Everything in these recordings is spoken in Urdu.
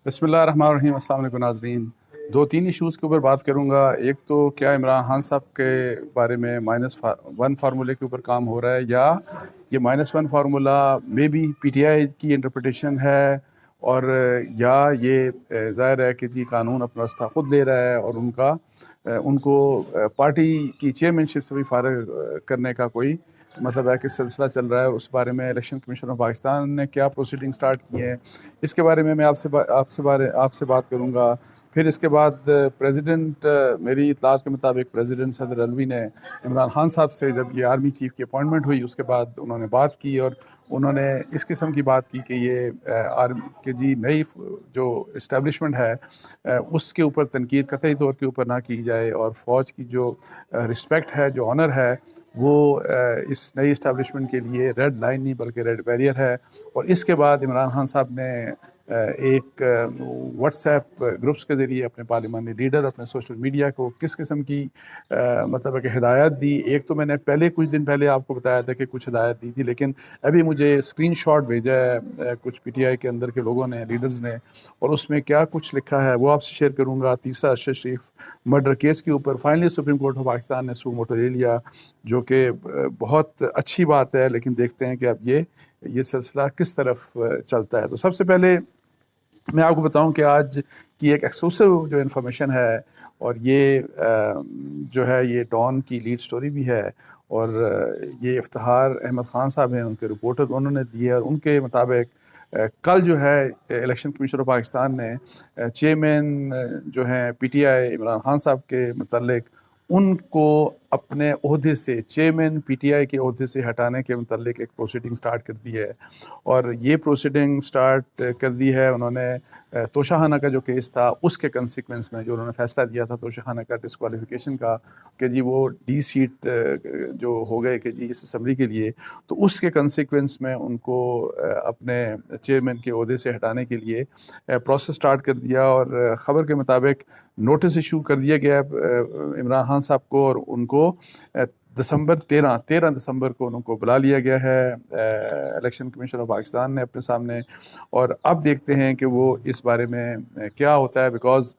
بسم اللہ الرحمن الرحیم۔ السلام علیکم ناظرین، دو تین ایشوز کے اوپر بات کروں گا۔ ایک تو کیا عمران خان صاحب کے بارے میں -1 فارمولے کے اوپر کام ہو رہا ہے، یا یہ -1 فارمولا میں بھی پی ٹی آئی کی انٹرپریٹیشن ہے، اور یا یہ ظاہر ہے کہ جی قانون اپنا راستہ خود لے رہا ہے، اور ان کو پارٹی کی چیئرمین شپ سے بھی فارغ کرنے کا کوئی مطلب ہے کہ سلسلہ چل رہا ہے۔ اس بارے میں الیکشن کمیشن آف پاکستان نے کیا پروسیڈنگ سٹارٹ کی ہے، اس کے بارے میں آپ سے بات کروں گا۔ پھر اس کے بعد پریزیڈنٹ، میری اطلاعات کے مطابق پریزیڈنٹ صدر الوی نے عمران خان صاحب سے جب یہ آرمی چیف کی اپوائنٹمنٹ ہوئی، اس کے بعد انہوں نے بات کی، اور انہوں نے اس قسم کی بات کی کہ یہ کہ جی نئی جو اسٹیبلشمنٹ ہے اس کے اوپر تنقید قطعی طور کے اوپر نہ کی جائے، اور فوج کی جو رسپیکٹ ہے، جو آنر ہے، وہ اس نئی اسٹیبلشمنٹ کے لیے ریڈ لائن نہیں بلکہ ریڈ بیریئر ہے۔ اور اس کے بعد عمران خان صاحب نے ایک واٹس ایپ گروپس کے ذریعے اپنے پارلیمانی لیڈر، اپنے سوشل میڈیا کو کس قسم کی مطلب ہے کہ ہدایت دی۔ ایک تو میں نے کچھ دن پہلے آپ کو بتایا تھا کہ کچھ ہدایت دی تھی، لیکن ابھی مجھے اسکرین شاٹ بھیجا ہے کچھ پی ٹی آئی کے اندر کے لوگوں نے، لیڈرز نے، اور اس میں کیا کچھ لکھا ہے وہ آپ سے شیئر کروں گا۔ تیسرا ارشد شریف مرڈر کیس کے اوپر finally supreme court of Pakistan نے سو موٹو لے لیا، جو کہ بہت اچھی بات ہے، لیکن دیکھتے ہیں کہ اب یہ سلسلہ کس طرف چلتا ہے۔ تو سب سے پہلے میں آپ کو بتاؤں کہ آج کی ایک ایکسکلوسیو جو انفارمیشن ہے، اور یہ جو ہے یہ ڈان کی لیڈ سٹوری بھی ہے، اور یہ افتخار احمد خان صاحب ہیں، ان کے رپورٹر انہوں نے دی ہے، اور ان کے مطابق کل جو ہے الیکشن کمیشن آف پاکستان نے چیئرمین جو ہیں P T I Imran Khan صاحب کے متعلق ان کو اپنے عہدے سے، چیئرمین پی ٹی آئی کے عہدے سے ہٹانے کے متعلق ایک پروسیڈنگ سٹارٹ کر دی ہے۔ اور یہ پروسیڈنگ سٹارٹ کر دی ہے انہوں نے توشہ خانہ کا جو کیس تھا اس کے کنسیکوینس میں، جو انہوں نے فیصلہ دیا تھا توشہ خانہ کا ڈسکوالیفیکیشن کا، کہ جی وہ ڈی سیٹ جو ہو گئے کہ جی اس اسمبلی کے لیے، تو اس کے کنسیکوینس میں ان کو اپنے چیئرمین کے عہدے سے ہٹانے کے لیے پروسیس سٹارٹ کر دیا، اور خبر کے مطابق نوٹس ایشو کر دیا گیا عمران خان صاحب کو، اور ان کو 13 دسمبر کو ان کو بلا لیا گیا ہے الیکشن کمیشن آف پاکستان نے اپنے سامنے۔ اور اب دیکھتے ہیں کہ وہ اس بارے میں کیا ہوتا ہے، بیکاز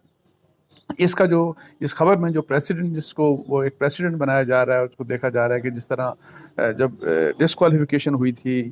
اس خبر میں جو پریسیڈنٹ، جس کو وہ ایک پریسیڈنٹ بنایا جا رہا ہے، اس کو دیکھا جا رہا ہے کہ جس طرح جب ڈسکوالیفیکیشن ہوئی تھی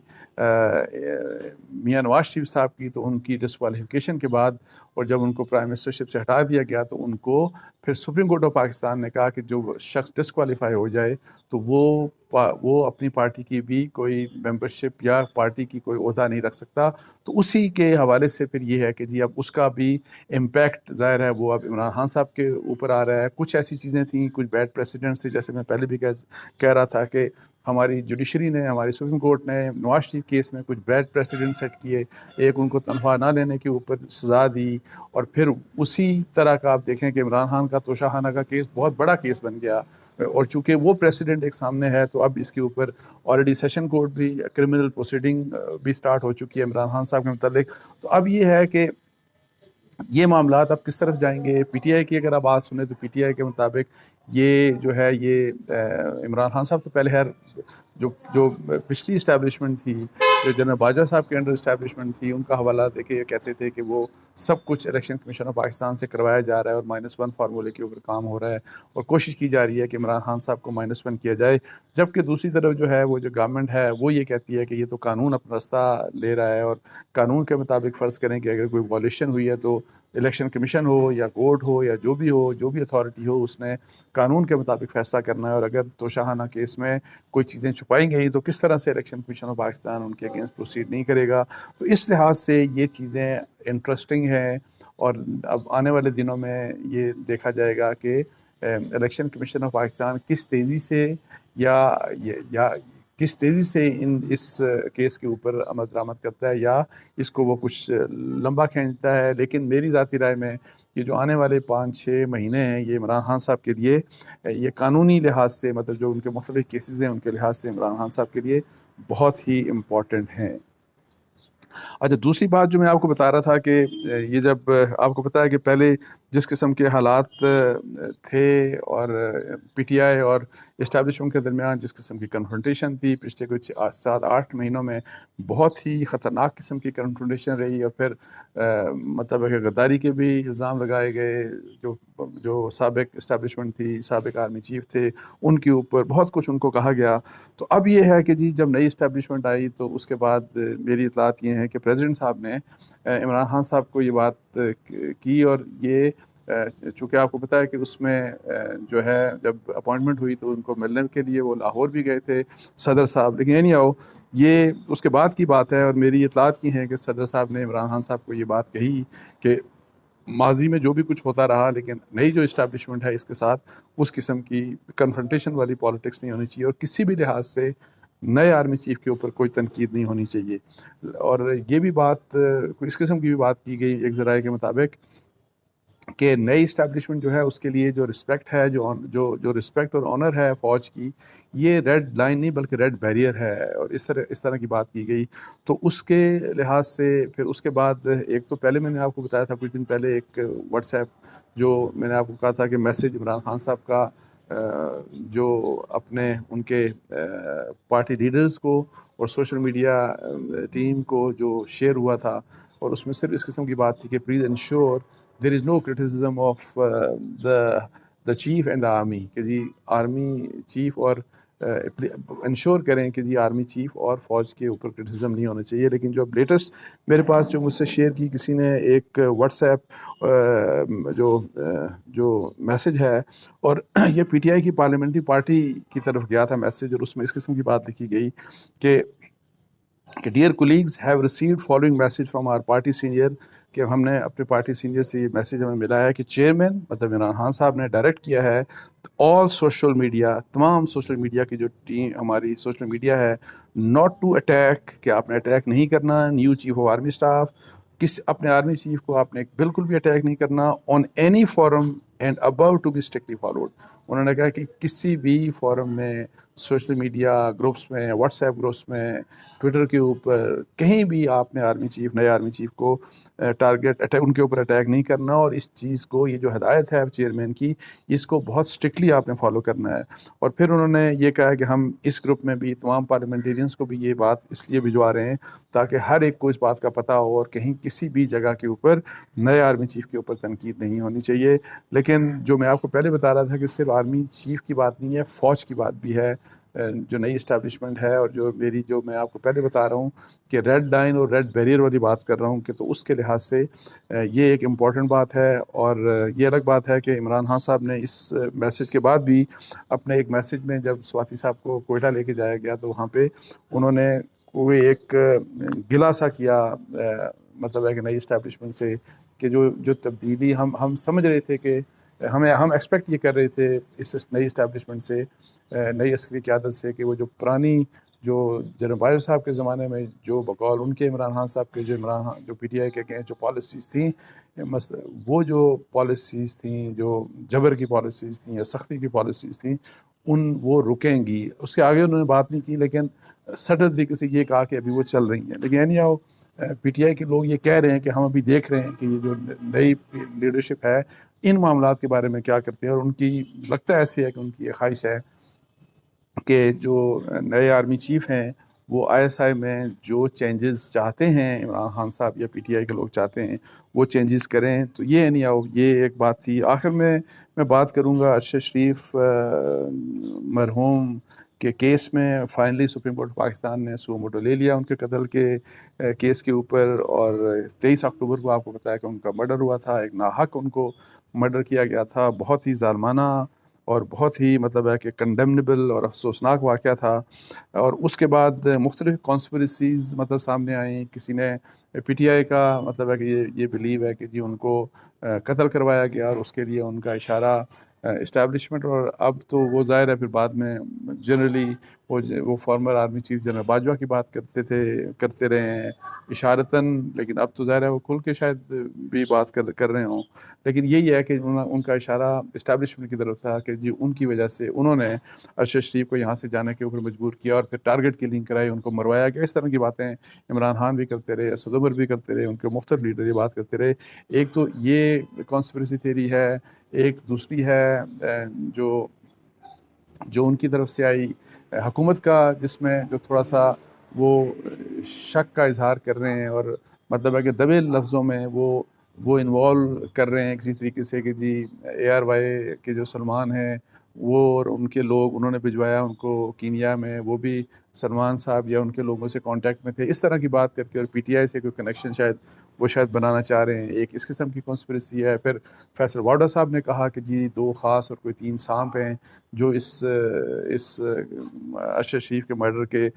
میاں نواز شریف صاحب کی، تو ان کی ڈسکوالیفیکیشن کے بعد، اور جب ان کو پرائم منسٹر شپ سے ہٹا دیا گیا، تو ان کو پھر سپریم کورٹ آف پاکستان نے کہا کہ جو شخص ڈسکوالیفائی ہو جائے تو وہ اپنی پارٹی کی بھی کوئی ممبرشپ یا پارٹی کی کوئی عہدہ نہیں رکھ سکتا۔ تو اسی کے حوالے سے پھر یہ ہے کہ جی اب اس کا بھی امپیکٹ ظاہر ہے وہ اب عمران خان صاحب کے اوپر آ رہا ہے۔ کچھ ایسی چیزیں تھیں، کچھ بیڈ پریسیڈنٹس تھے، جیسے میں پہلے بھی کہہ رہا تھا کہ ہماری جوڈیشری نے، ہماری سپریم کورٹ نے نواز شریف کیس میں کچھ بیڈ پریسیڈنٹ سیٹ کیے۔ ایک ان کو تنخواہ نہ لینے کے اوپر سزا دی، اور پھر اسی طرح کا آپ دیکھیں کہ عمران خان کا توشہ خانہ کا کیس بہت بڑا کیس بن گیا، اور چونکہ وہ پریسیڈنٹ ایک سامنے ہے، تو اب اس کے اوپر آلریڈی سیشن کورٹ بھی کرمنل پروسیڈنگ بھی سٹارٹ ہو چکی ہے عمران خان صاحب کے متعلق۔ تو اب یہ ہے کہ یہ معاملات اب کس طرف جائیں گے۔ پی ٹی آئی کی اگر آپ بات سنیں تو پی ٹی آئی کے مطابق یہ جو ہے یہ عمران خان صاحب تو پہلے جو پچھلی اسٹیبلشمنٹ تھی، جو جنرل باجوہ صاحب کے انڈر اسٹیبلشمنٹ تھی، ان کا حوالہ دیکھے یہ کہتے تھے کہ وہ سب کچھ الیکشن کمیشن آف پاکستان سے کروایا جا رہا ہے، اور -1 فارمولے کے اوپر کام ہو رہا ہے، اور کوشش کی جا رہی ہے کہ عمران خان صاحب کو -1 کیا جائے۔ جبکہ دوسری طرف جو ہے وہ جو گورنمنٹ ہے وہ یہ کہتی ہے کہ یہ تو قانون اپنا راستہ لے رہا ہے، اور قانون کے مطابق فرض کریں کہ اگر کوئی وائلیشن ہوئی ہے تو الیکشن کمیشن ہو یا کورٹ ہو یا جو بھی اتھارٹی ہو، اس نے قانون کے مطابق فیصلہ کرنا ہے، اور اگر توشہ خانہ کیس میں کوئی چیزیں چھپائی گئی تو کس طرح سے الیکشن کمیشن آف پاکستان ان کے اگینسٹ پروسیڈ نہیں کرے گا۔ تو اس لحاظ سے یہ چیزیں انٹرسٹنگ ہیں، اور اب آنے والے دنوں میں یہ دیکھا جائے گا کہ الیکشن کمیشن آف پاکستان کس تیزی سے یا کس تیزی سے اس کیس کے اوپر عمل درآمد کرتا ہے، یا اس کو وہ کچھ لمبا کھینچتا ہے۔ لیکن میری ذاتی رائے میں یہ جو آنے والے 5-6 مہینے ہیں، یہ عمران خان صاحب کے لیے یہ قانونی لحاظ سے، مطلب جو ان کے مختلف کیسز ہیں ان کے لحاظ سے عمران خان صاحب کے لیے بہت ہی امپورٹنٹ ہیں۔ اچھا دوسری بات جو میں آپ کو بتا رہا تھا کہ یہ جب آپ کو پتہ ہے کہ پہلے جس قسم کے حالات تھے اور پی ٹی آئی اور اسٹیبلشمنٹ کے درمیان جس قسم کی کنفرنٹیشن تھی پچھلے کچھ 7-8 مہینوں میں، بہت ہی خطرناک قسم کی کنفرنٹیشن رہی، اور پھر مطلب ہے کہ غداری کے بھی الزام لگائے گئے، جو سابق اسٹیبلشمنٹ تھی، سابق آرمی چیف تھے، ان کے اوپر بہت کچھ ان کو کہا گیا۔ تو اب یہ ہے کہ جی جب نئی اسٹیبلشمنٹ آئی تو اس کے بعد میری اطلاعات یہ ہیں کہ پریزیڈنٹ صاحب نے عمران خان صاحب کو یہ بات کی، اور یہ چونکہ آپ کو پتہ ہے کہ اس میں جو ہے جب اپوائنٹمنٹ ہوئی تو ان کو ملنے کے لیے وہ لاہور بھی گئے تھے صدر صاحب، لیکن نہیں آؤ یہ اس کے بعد کی بات ہے، اور میری اطلاعات کی ہیں کہ صدر صاحب نے عمران خان صاحب کو یہ بات کہی کہ ماضی میں جو بھی کچھ ہوتا رہا لیکن نئی جو اسٹیبلشمنٹ ہے اس کے ساتھ اس قسم کی کنفرنٹیشن والی پالیٹکس نہیں ہونی چاہیے، اور کسی بھی لحاظ سے نئے آرمی چیف کے اوپر کوئی تنقید نہیں ہونی چاہیے۔ اور یہ بھی بات اس قسم کی بھی بات کی گئی ایک ذرائع کے مطابق کہ نئی اسٹیبلشمنٹ جو ہے اس کے لیے جو رسپیکٹ ہے، جو رسپیکٹ اور آنر ہے فوج کی، یہ ریڈ لائن نہیں بلکہ ریڈ بیریئر ہے، اور اس طرح کی بات کی گئی۔ تو اس کے لحاظ سے پھر اس کے بعد ایک تو پہلے میں نے آپ کو بتایا تھا کچھ دن پہلے ایک واٹس ایپ جو میں نے آپ کو کہا تھا کہ میسیج عمران خان صاحب کا جو اپنے ان کے پارٹی لیڈرز کو اور سوشل میڈیا ٹیم کو جو شیئر ہوا تھا، اور اس میں صرف اس قسم کی بات تھی کہ please ensure there is no criticism of the chief and the army, کہ جی آرمی چیف اور انشور کریں کہ جی آرمی چیف اور فوج کے اوپر کرٹیسزم نہیں ہونا چاہیے۔ لیکن جو اب لیٹسٹ میرے پاس جو مجھ سے شیئر کی کسی نے ایک واٹس ایپ جو میسیج ہے، اور یہ پی ٹی آئی کی پارلیمنٹری پارٹی کی طرف گیا تھا میسیج، اور اس میں اس قسم کی بات لکھی گئی کہ dear colleagues have received following message from our party senior, کہ ہم نے اپنے پارٹی سینئر سے یہ میسیج ہمیں ملا ہے کہ چیئرمین مطلب عمران خان صاحب نے ڈائریکٹ کیا ہے آل سوشل میڈیا، تمام سوشل میڈیا کی جو ٹیم ہماری سوشل میڈیا ہے، ناٹ ٹو اٹیک، کہ آپ نے اٹیک نہیں کرنا new chief of army staff, اپنے آرمی چیف کو آپ نے بالکل بھی اٹیک نہیں کرنا on any forum and about to be strictly followed. انہوں نے کہا کہ کسی بھی فورم میں، سوشل میڈیا گروپس میں، واٹس ایپ گروپس میں، ٹویٹر کے اوپر، کہیں بھی آپ نے آرمی چیف، نئے آرمی چیف کو ٹارگیٹ ان کے اوپر اٹیک نہیں کرنا، اور اس چیز کو یہ جو ہدایت ہے چیئرمین کی اس کو بہت اسٹرکٹلی آپ نے فالو کرنا ہے۔ اور پھر انہوں نے یہ کہا کہ ہم اس گروپ میں بھی تمام پارلیمنٹیرینس کو بھی یہ بات اس لیے بھجوا رہے ہیں تاکہ ہر ایک کو اس بات کا پتہ ہو، اور کہیں کسی بھی جگہ کے اوپر نئے آرمی چیف کے اوپر تنقید نہیں ہونی چاہیے۔ لیکن جو میں آپ کو پہلے بتا رہا تھا کہ صرف آرمی چیف کی بات نہیں ہے، فوج کی بات بھی ہے، جو نئی اسٹیبلشمنٹ ہے، اور جو میں آپ کو پہلے بتا رہا ہوں کہ ریڈ لائن اور ریڈ بیریئر والی بات کر رہا ہوں، کہ تو اس کے لحاظ سے یہ ایک امپورٹنٹ بات ہے۔ اور یہ الگ بات ہے کہ عمران خان صاحب نے اس میسیج کے بعد بھی اپنے ایک میسیج میں جب سواتی صاحب کو کوئٹہ لے کے جایا گیا تو وہاں پہ انہوں نے کوئی ایک گلہ سا کیا، مطلب ہے کہ نئی اسٹیبلشمنٹ سے، کہ جو تبدیلی ہم سمجھ رہے تھے کہ ہم ایکسپیکٹ یہ کر رہے تھے اس نئی اسٹیبلشمنٹ سے، نئی عسکری قیادت سے، کہ وہ جو پرانی جو جنرل باجوہ صاحب کے زمانے میں جو بقول ان کے عمران خان صاحب کے جو پی ٹی آئی کے جو پالیسیز تھیں، وہ جو پالیسیز تھیں، جو جبر کی پالیسیز تھیں یا سختی کی پالیسیز تھیں، وہ رکیں گی۔ اس کے آگے انہوں نے بات نہیں کی، لیکن سٹل طریقے سے یہ کہا کہ ابھی وہ چل رہی ہیں۔ لیکن any how P T I کے لوگ یہ کہہ رہے ہیں کہ ہم ابھی دیکھ رہے ہیں کہ یہ جو نئی لیڈرشپ ہے ان معاملات کے بارے میں کیا کرتے ہیں، اور ان کی لگتا ہے ایسی ہے کہ ان کی یہ خواہش ہے کہ جو نئے آرمی چیف ہیں وہ آئی ایس آئی میں جو چینجز چاہتے ہیں عمران خان صاحب یا پی ٹی آئی کے لوگ چاہتے ہیں وہ چینجز کریں۔ تو یہ نہیں آؤ، یہ ایک بات تھی۔ آخر میں بات کروں گا ارشد شریف مرحوم کے کیس میں۔ فائنلی سپریم کورٹ پاکستان نے سو موٹو لے لیا ان کے قتل کے کیس کے اوپر، اور 23 اکتوبر کو آپ کو بتایا کہ ان کا مرڈر ہوا تھا، ایک ناحق ان کو مرڈر کیا گیا تھا، بہت ہی ظالمانہ اور بہت ہی مطلب ہے کہ کنڈیمنیبل اور افسوسناک واقعہ تھا۔ اور اس کے بعد مختلف کانسپریسیز مطلب سامنے آئیں، کسی نے پی ٹی آئی کا مطلب ہے کہ یہ بلیو ہے کہ جی ان کو قتل کروایا گیا، اور اس کے لیے ان کا اشارہ اسٹیبلشمنٹ، اور اب تو وہ ظاہر ہے پھر بعد میں جنرلی وہ former army chief general Bajwa کی بات کرتے رہے ہیں اشارتاً، لیکن اب تو ظاہر ہے وہ کھل کے شاید بھی بات کر رہے ہوں، لیکن یہی ہے کہ ان کا اشارہ اسٹیبلشمنٹ کی طرف تھا کہ جی ان کی وجہ سے انہوں نے ارشد شریف کو یہاں سے جانے کے اوپر مجبور کیا اور پھر ٹارگٹ کلنگ کرائی، ان کو مروایا گیا۔ اس طرح کی باتیں عمران خان بھی کرتے رہے، اسد عمر بھی کرتے رہے، ان کے مختلف لیڈر یہ بات کرتے رہے۔ ایک تو یہ کانسپریسی تھیوری ہے، ایک دوسری ہے جو ان کی طرف سے آئی حکومت کا، جس میں جو تھوڑا سا وہ شک کا اظہار کر رہے ہیں، اور مطلب ہے کہ دبے لفظوں میں وہ انوالو کر رہے ہیں کسی طریقے سے کہ جی اے آر وائی کے جو سلمان ہیں وہ اور ان کے لوگ، انہوں نے بھجوایا ان کو کینیا میں، وہ بھی سلمان صاحب یا ان کے لوگوں سے کانٹیکٹ میں تھے، اس طرح کی بات کر کے، اور پی ٹی آئی سے کوئی کنیکشن شاید بنانا چاہ رہے ہیں۔ ایک اس قسم کی کانسپریسی ہے۔ پھر فیصل وارڈا صاحب نے کہا کہ جی 2 خاص اور کوئی 3 سانپ ہیں جو اس ارشد شریف کے مرڈر کے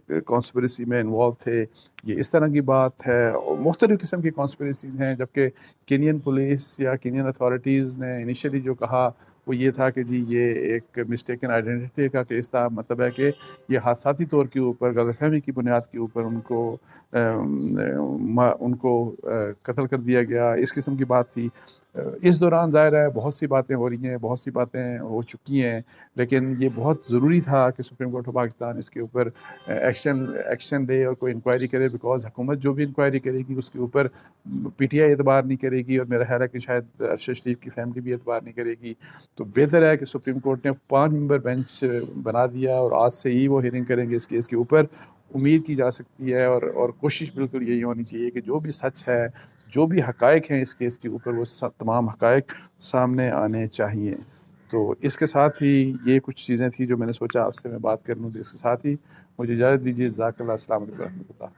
کانسپریسی میں انوالو تھے، یہ اس طرح کی بات ہے۔ اور مختلف قسم کی کانسپریسیز ہیں، جبکہ کینین پولیس یا کینین اتھارٹیز نے انیشلی جو کہا وہ یہ تھا کہ جی یہ ایک مسٹیکن آئیڈینٹی کا کیس تھا، مطلب ہے کہ یہ حادثاتی طور کے اوپر غلط فہمی کی بنیاد کے اوپر ان کو قتل کر دیا گیا، اس قسم کی بات تھی۔ اس دوران ظاہر ہے بہت سی باتیں ہو رہی ہیں، بہت سی باتیں ہو چکی ہیں، لیکن یہ بہت ضروری تھا کہ سپریم کورٹ آف پاکستان اس کے اوپر ایکشن لے اور کوئی انکوائری کرے، بیکاز حکومت جو بھی انکوائری کرے گی اس کے اوپر پی ٹی آئی اعتبار نہیں کرے گی، اور میرا خیال ہے کہ شاید ارشد شریف کی فیملی بھی اعتبار نہیں کرے گی۔ تو بہتر ہے کہ سپریم کورٹ نے 5 ممبر بینچ بنا دیا، اور آج سے ہی وہ ہیئرنگ کریں گے اس کیس کے اوپر۔ امید کی جا سکتی ہے اور کوشش بالکل یہی ہونی چاہیے کہ جو بھی سچ ہے، جو بھی حقائق ہیں اس کیس کے اوپر، وہ تمام حقائق سامنے آنے چاہیے۔ تو اس کے ساتھ ہی یہ کچھ چیزیں تھیں جو میں نے سوچا آپ سے میں بات کر لوں، تو اس کے ساتھ ہی مجھے اجازت دیجیے۔ جزاک اللہ، السلام علیکم و رحمۃ اللہ۔